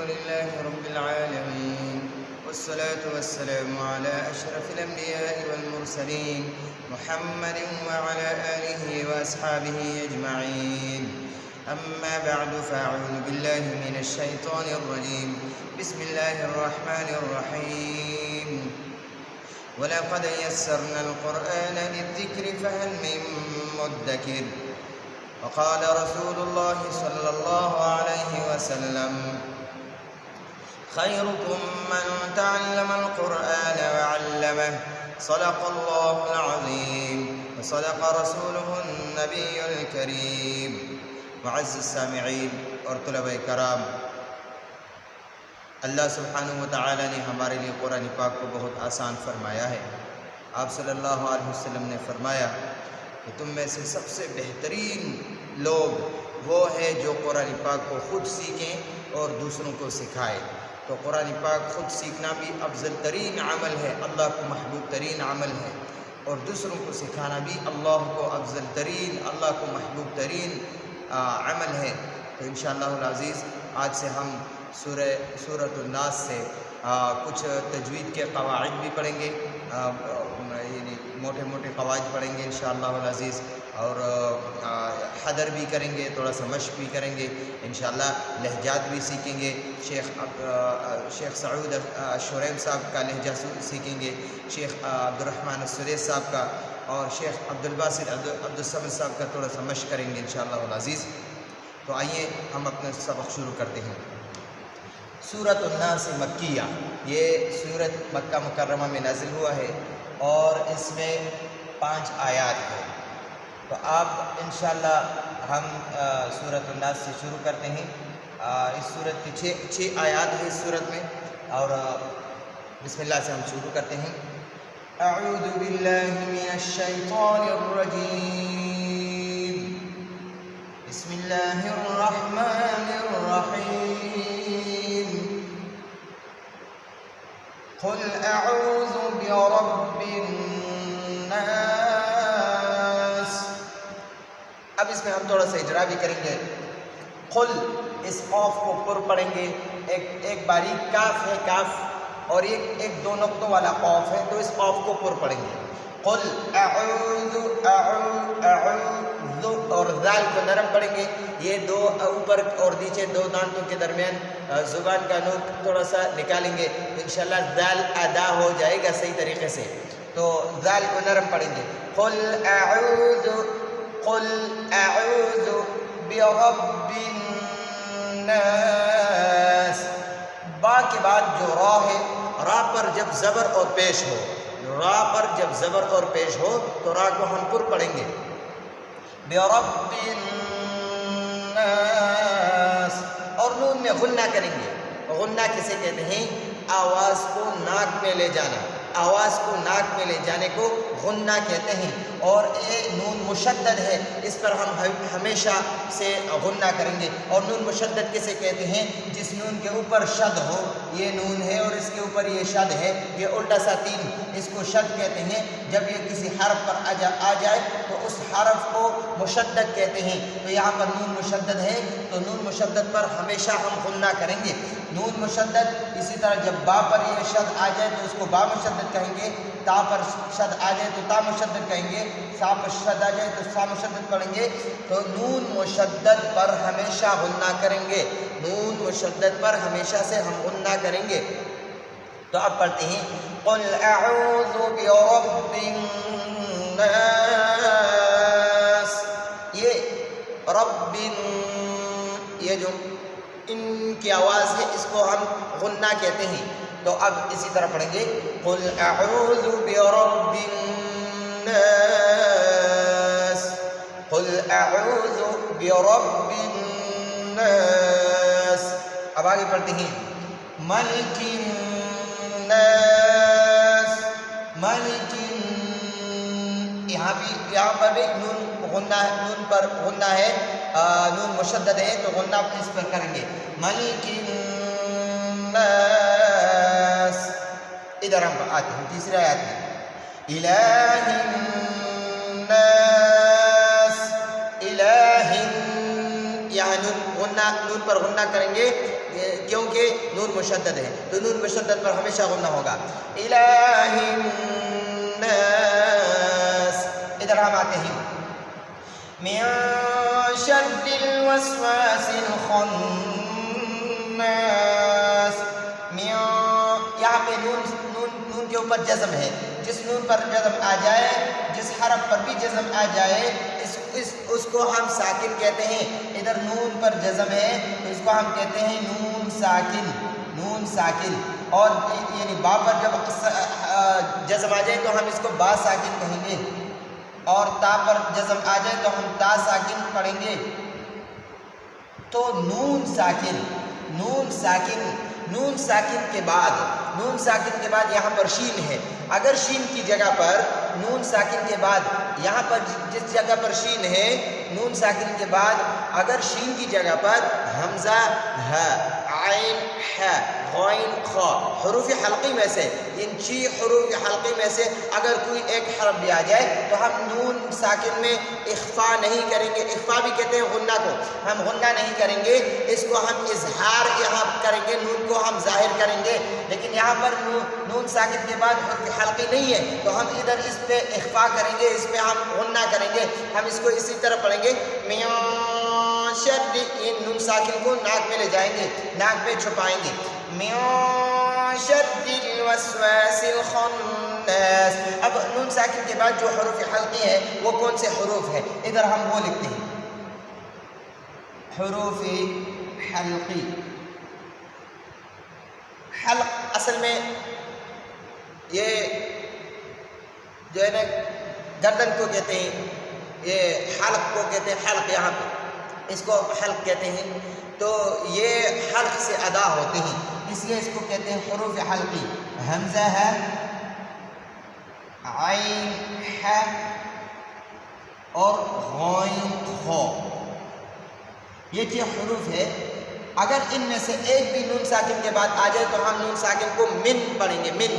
لله رب العالمين والصلاة والسلام على أشرف الأنبياء والمرسلين محمد وعلى آله وأصحابه أجمعين. أما بعد فأعوذ بالله من الشيطان الرجيم. بسم الله الرحمن الرحيم. ولقد يسرنا القرآن للذكر فهل من مدكر. وقال رسول الله صلى الله عليه وسلم خيركم من تعلم القرآن وعلمه. صدق الله العظيم وصدق رسوله النبي الكريم. معزز سامعین اور طلباء کرام، اللہ سبحانہ و تعالی نے ہمارے لیے قرآن پاک کو بہت آسان فرمایا ہے. آپ صلی اللہ علیہ وسلم نے فرمایا کہ تم میں سے سب سے بہترین لوگ وہ ہے جو قرآن پاک کو خود سیکھیں اور دوسروں کو سکھائے. تو قرآن پاک خود سیکھنا بھی افضل ترین عمل ہے، اللہ کو محبوب ترین عمل ہے، اور دوسروں کو سکھانا بھی اللہ کو افضل ترین، اللہ کو محبوب ترین عمل ہے. تو انشاءاللہ العزیز آج سے ہم سورۃ الناس سے کچھ تجوید کے قواعد بھی پڑھیں گے، یعنی موٹے موٹے قواعد پڑھیں گے انشاءاللہ العزیز، اور حدر بھی کریں گے، تھوڑا سا مشق بھی کریں گے انشاءاللہ. لہجات بھی سیکھیں گے، شیخ سعود شوریم صاحب کا لہجہ سیکھیں گے، شیخ عبدالرحمن السدیس صاحب کا، اور شیخ عبدالباسط عبدالصمد صاحب کا تھوڑا سا مشق کریں گے انشاءاللہ العزیز. تو آئیے ہم اپنا سبق شروع کرتے ہیں. سورۃ الناس مکیہ، یہ سورت مکہ مکرمہ میں نازل ہوا ہے اور اس میں 5 آیات ہیں. تو اب انشاءاللہ ہم سورۃ الناس سے شروع کرتے ہیں. اس سورت کی 6 آیات ہیں اس سورت میں، اور بسم اللہ سے ہم شروع کرتے ہیں. اعوذ باللہ من الشیطان الرجیم. بسم اللہ الرحمن الرحیم. قل اعوذ برب الناس. اب اس میں ہم تھوڑا سا اجرا بھی کریں گے. قل، اس قاف کو پر پڑھیں گے، ایک باریک کاف ہے، کاف، اور ایک 2 نقطوں والا قاف ہے، تو اس قاف کو پر پڑھیں گے. قل اعوذ، اعوذ، اور ذال کو نرم پڑھیں گے. یہ 2 اوپر اور نیچے 2 دانتوں کے درمیان زبان کا نوک تھوڑا سا نکالیں گے، انشاءاللہ ذال ادا ہو جائے گا صحیح طریقے سے. تو ذال کو نرم پڑھیں گے. قل اعوذ، قل اعوذ برب الناس. با کے بعد جو را ہے، را پر جب زبر اور پیش ہو، را پر جب زبر اور پیش ہو تو را کو ہم پر پڑھیں گے. برب الناس، اور نون میں غنہ کریں گے. غنہ کسے کہتے ہیں؟ آواز کو ناک میں لے جانا، آواز کو ناک میں لے جانے کو غنہ کہتے ہیں. اور یہ نون مشدد ہے، اس پر ہم ہمیشہ سے غنہ کریں گے. اور نون مشدد کسے کہتے ہیں؟ جس نون کے اوپر شد ہو، یہ نون ہے اور اس کے اوپر یہ شد ہے، یہ الٹا سا 3، اس کو شد کہتے ہیں. جب یہ کسی حرف پر آ جائے تو اس حرف کو مشدد کہتے ہیں. تو یہاں پر نون مشدد ہے، تو نون مشدد پر ہمیشہ ہم غنہ کریں گے. نون مشدد، اسی طرح جب با پر یہ شد آ جائے تو اس کو با مشدد کہیں گے، تا پر شد آ جائے تو تا مشدد کہیں گے، سا پر شد آ جائے تو سا مشدد پڑھیں گے. تو نون مشدد پر ہمیشہ غنہ کریں گے، نون مشدد پر ہمیشہ سے ہم غنہ کریں گے. تو اب پڑھتے ہیں قل اعوذ برب الناس. یہ رب، یہ جو ان کی آواز ہے اس کو ہم غنہ کہتے ہیں. تو اب اسی طرح پڑھیں گے قل اعوذ برب الناس، قل اعوذ برب الناس. اب آگے پڑھتے ہیں ملک الناس، ملک. یہاں پر بھی نون غنہ، نون پر غنہ ہے، نون مشدد ہے تو غنہ اس پر کریں گے. ملک الناس. ادھر ہم آتے ہیں تیسری آیت میں الہ الناس. الہ، یہاں نون پر غنہ کریں گے کیونکہ نون مشدد ہے، تو نون مشدد پر ہمیشہ غنہ ہوگا. الہ الناس. ادھر ہم آتے ہیں من شر الوسواس الخناس. یہاں پہ نون کے اوپر جزم ہے. جس نون پر جزم آ جائے، جس حرف پر بھی جزم آ جائے اس کو ہم ساکن کہتے ہیں. ادھر نون پر جزم ہے تو اس کو ہم کہتے ہیں نون ساکن. نون ساکن. اور یعنی با پر جب جزم آ جائے تو ہم اس کو با ساکن کہیں گے، اور تا پر جزم آ جائے تو ہم تا ساکن پڑھیں گے. تو نون ساکن. نون ساکن. نون ساکن کے بعد یہاں پر شین ہے. اگر شین کی جگہ پر نون ساکن کے بعد یہاں پر جس جگہ پر شین ہے، نون ساکن کے بعد اگر شین کی جگہ پر حمزہ ہ، عین ح، غین خ، حروف حلقی میں سے، ان 6 حروف حلقی میں سے اگر کوئی ایک حرف بھی آ جائے تو ہم نون ساکن میں اخفا نہیں کریں گے. اخفا بھی کہتے ہیں غنہ کو. ہم غنہ نہیں کریں گے، اس کو ہم اظہار یہاں کریں گے، نون کو ہم ظاہر کریں گے. لیکن یہاں پر نون ساکن کے بعد حرف حلقی نہیں ہے تو ہم ادھر اس پہ اخفا کریں گے، اس پہ ہم غنہ کریں گے. ہم اس کو اسی طرح پڑھیں گے من شر. ان نون ساکن کو ناک میں لے جائیں گے، ناک میں چھپائیں گے. من شر الوسواس الخناس. اب نون ساکن کے بعد جو حروف حلقی ہے وہ کون سے حروف ہیں؟ ادھر ہم وہ لکھتے ہیں حروف حلقی. حلق اصل میں یہ جو ہے نا گردن کو کہتے ہیں، یہ حلق کو کہتے ہیں. حلق یہاں پہ اس کو حلق کہتے ہیں. تو یہ حلق سے ادا ہوتے ہیں، اس لیے اس کو کہتے ہیں حروف حلقی. حمزہ ہے، عین ح اور غین خ، یہ 6 حروف ہے. اگر ان میں سے ایک بھی نون ساکن کے بعد آ جائے تو ہم نون ساکن کو من پڑھیں گے. من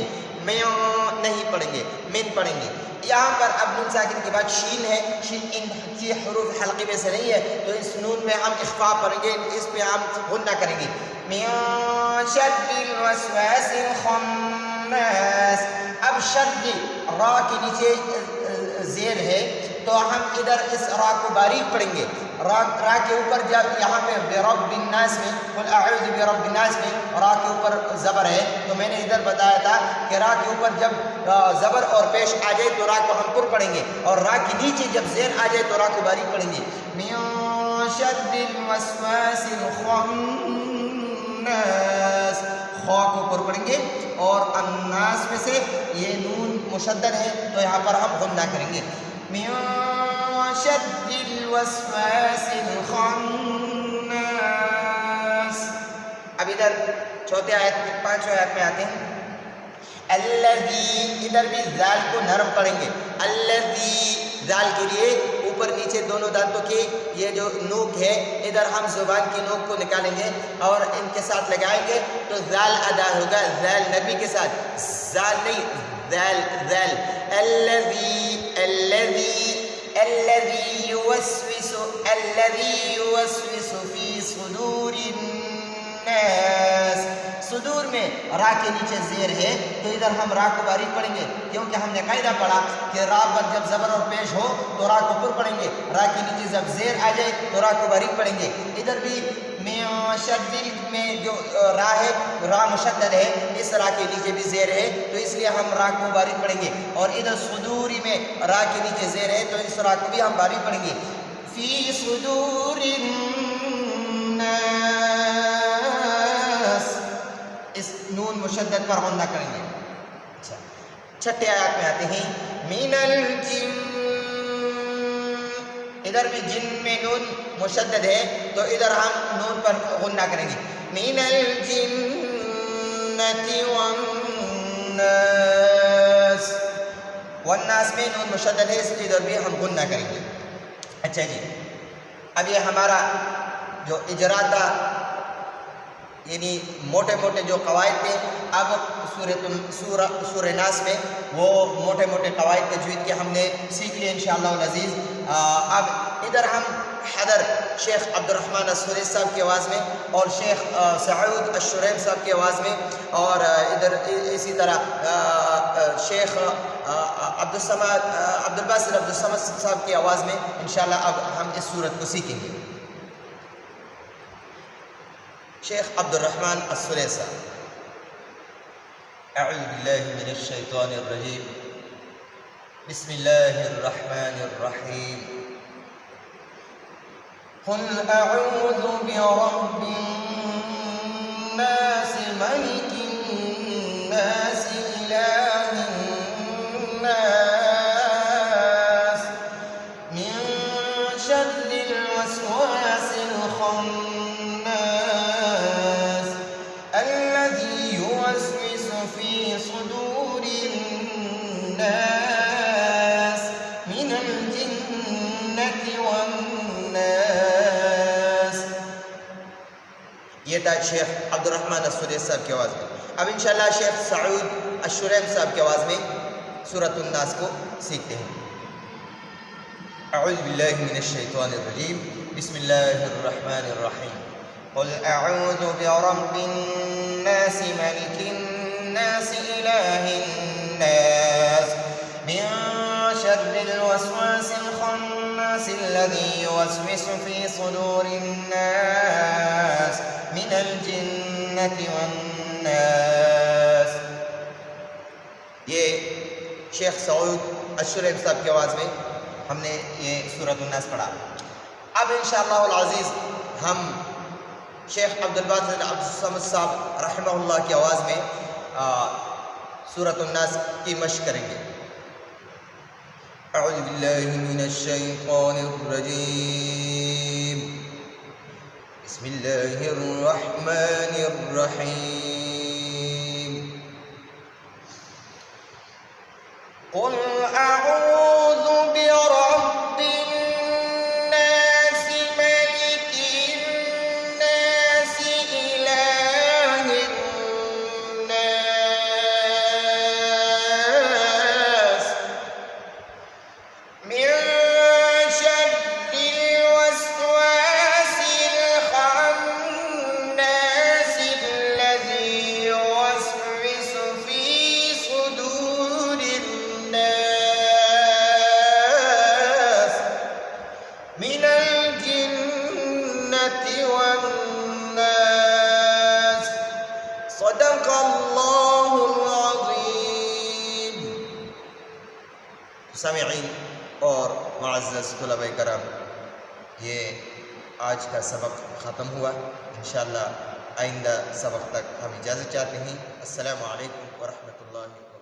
نہیں پڑھیں گے، من پڑھیں گے. یہاں پر اب نون ساکن کے بعد شین ہے. شین ان 6 حروف حلقی میں سے نہیں ہے تو اس نون میں ہم اخفا پڑھیں گے، اس پہ ہم غنہ کریں گے. من شر الوسواس الخناس. اب شر را کے نیچے زیر ہے تو ہم ادھر اس را کو باریک پڑھیں گے. را کے اوپر جب یہاں پہ برب الناس میں قل اعوذ برب الناس میں را کے اوپر زبر ہے تو میں نے ادھر بتایا تھا کہ را کے اوپر جب زبر اور پیش آ جائے تو را کو ہم پر پڑھیں گے، اور را کے نیچے جب زیر آ جائے تو را کو باریک پڑھیں گے. من شر الوسواس الخناس. خا کو پر پڑھیں گے، اور الناس میں سے یہ نون مشدد ہے تو یہاں پر ہم غنہ کریں گے. من شر الوسواس الخناس. اب ادھر 5ویں آیت میں آتے ہیں. الذی. ادھر بھی ذال کو نرم پڑھیں گے. الذی. ذال کے لیے اوپر نیچے دونوں دانتوں کی یہ جو نوک ہے ادھر ہم زبان کی نوک کو نکالیں گے اور ان کے ساتھ لگائیں گے تو ذال ادا ہوگا. ذال نرمی کے ساتھ، ذال نہیں، ذال. ذال. الذی. الذی. الذی یوسوس فی صدور الناس. صدور میں را کے نیچے زیر ہے تو ادھر ہم را کو باریک پڑھیں گے، کیونکہ ہم نے قاعدہ پڑھا کہ را پر جب زبر اور پیش ہو تو را کو پر پڑھیں گے، را کے نیچے جب زیر آ جائے تو را کو باریک پڑھیں گے. ادھر بھی شدل میں جو را ہے را مشدد ہے، اس را کے نیچے بھی زیر ہے تو اس لیے ہم را کو باریک پڑھیں گے. اور ادھر صدوری میں را کے نیچے زیر ہے تو اس را کو بھی ہم باریک پڑھیں گے. فی صدور الناس. اس نون مشدد پر غنہ کریں گے. اچھا 6 آیات میں آتے ہیں. من الجن. ادھر بھی جن میں نون مشدد ہے تو ادھر ہم نون پر غنہ کریں گے. من الجنة والناس. والناس میں نون مشدد ہے اس لیے ادھر بھی ہم غنہ کریں گے. اچھا جی، اب یہ ہمارا جو اجرا تھا یعنی موٹے موٹے جو قواعد تھے، اب سورہ ناس میں وہ موٹے موٹے قواعد تجوید کے ہم نے سیکھ لیے انشاءاللہ العزیز. اب ادھر ہم حیدر شیخ عبد الرحمن السوریس صاحب کی آواز میں اور شیخ سعود الشریم صاحب کی آواز میں، اور ادھر اسی طرح شیخ عبدالباسط عبدالصمد صاحب کی آواز میں انشاءاللہ اب ہم اس سورت کو سیکھیں گے۔ شیخ عبد الرحمن السوریس صاحب۔ اعوذ باللہ من الشیطان الرجیم، بسم اللہ الرحمن الرحیم۔ قل اعوذ برب الناس ملک الناس الہ الناس من شر الوسواس الخناس الذي يوسوس في صدور الناس من الجنة والناس۔ یہ تھا شیخ عبد الرحمن السوریس صاحب کی آواز میں۔ اب انشاءاللہ شیخ سعود الشریم صاحب کی آواز میں سورۃ الناس کو سیکھتے ہیں۔ اعوذ باللہ من الشیطان الرجیم، بسم اللہ الرحمن الرحیم۔ قل اعوذ برب الناس ملک الناس الہ الناس من شر الوسواس الخناس الذي يوسوس في صدور الناس من الجنة والناس۔ یہ شیخ سعود الشریم صاحب کی آواز میں ہم نے یہ سورۃ الناس پڑھا۔ اب انشاءاللہ العزیز ہم شیخ عبدالباسط عبدالصمد صاحب رحمہ اللہ کی آواز میں سورۃ الناس کی مشق کریں گے۔ اعوذ باللہ من الشیطان الرجیم، بسم اللہ الرحمن الرحیم۔ قل اعوذ برب الناس ملک الناس الہ الناس من شر الوسواس الخناس الذي يوسوس في صدور الناس من الجنة والناس۔ صدق اللہ العظیم۔ سامعین اور معزز طلباء کرام، یہ آج کا سبق ختم ہوا۔ انشاءاللہ آئندہ سبق تک ہم اجازت چاہتے ہیں۔ السلام علیکم ورحمۃ اللہ وبرکاتہ۔